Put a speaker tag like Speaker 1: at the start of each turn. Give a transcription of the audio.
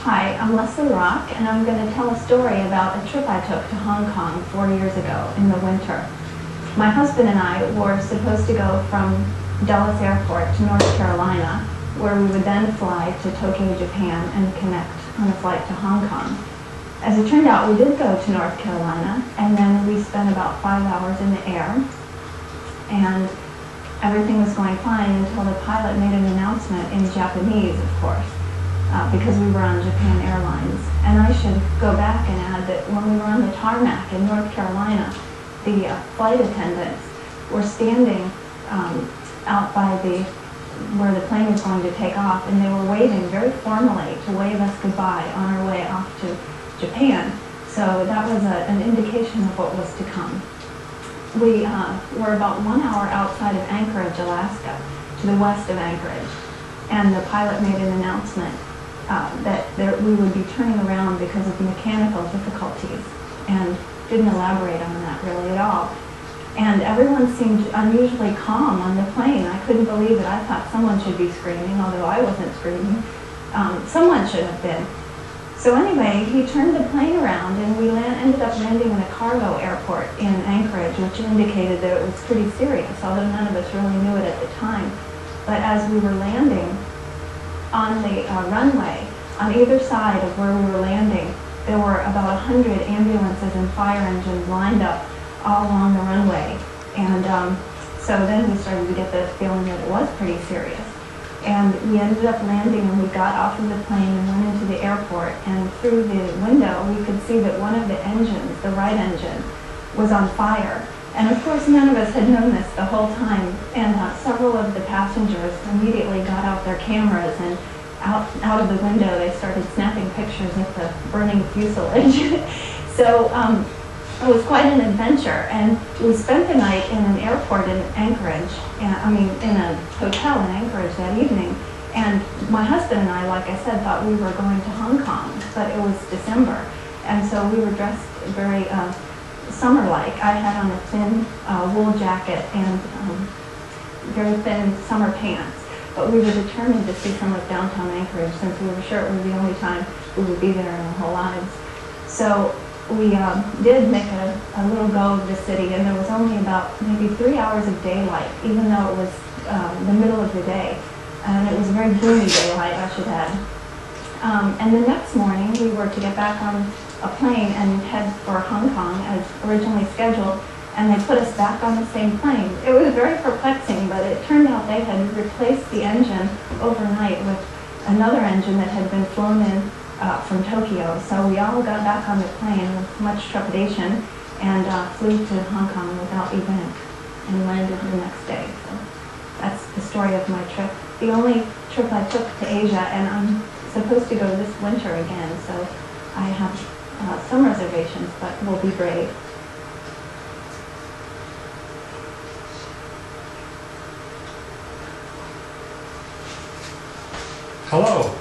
Speaker 1: Hi, I'm Leslie Rock, and I'm going to tell a story about a trip I took to Hong Kong 4 years ago in the winter. My husband and I were supposed to go from Dulles Airport to North Carolina, where we would then fly to Tokyo, Japan, and connect on a flight to Hong Kong. As it turned out, we did go to North Carolina, and then we spent about 5 hours in the air, and everything was going fine until the pilot made an announcement in Japanese, of course, because we were on Japan Airlines. And I should go back and add that when we were on the tarmac in North Carolina, the flight attendants were standing out by where the plane was going to take off, and they were waving very formally to wave us goodbye on our way off to Japan. So that was an indication of what was to come. We were about 1 hour outside of Anchorage, Alaska, to the west of Anchorage, and the pilot made an announcement that we would be turning around because of mechanical difficulties, and didn't elaborate on that really at all. And everyone seemed unusually calm on the plane. I couldn't believe it. I thought someone should be screaming, although I wasn't screaming. Someone should have been. So anyway, he turned the plane around, and we ended up landing in a cargo airport in Anchorage, which indicated that it was pretty serious, although none of us really knew it at the time. But as we were landing on the runway, on either side of where we were landing, there were about 100 ambulances and fire engines lined up all along the runway. And so then we started to get the feeling that it was pretty serious. And we ended up landing, and we got off of the plane and went into the airport, and through the window we could see that one of the engines, the right engine, was on fire. And of course none of us had known this the whole time, and several of the passengers immediately got out their cameras, and out of the window they started snapping pictures of the burning fuselage. So it was quite an adventure, and we spent the night in an airport in Anchorage, in a hotel in Anchorage that evening. And my husband and I, like I said, thought we were going to Hong Kong, but it was December, and so we were dressed very summer-like. I had on a thin wool jacket and very thin summer pants, but we were determined to see some of downtown Anchorage, since we were sure it was the only time we would be there in our whole lives. So we did make a little go of the city, and there was only about maybe 3 hours of daylight, even though it was the middle of the day. And it was a very gloomy daylight, I should add. And the next morning, we were to get back on a plane and head for Hong Kong as originally scheduled, and they put us back on the same plane. It was very perplexing, but it turned out they had replaced the engine overnight with another engine that had been flown in from Tokyo. So we all got back on the plane with much trepidation and flew to Hong Kong without event and landed the next day. So that's the story of my trip. The only trip I took to Asia, and I'm supposed to go this winter again, so I have some reservations, but we'll be brave.
Speaker 2: Hello,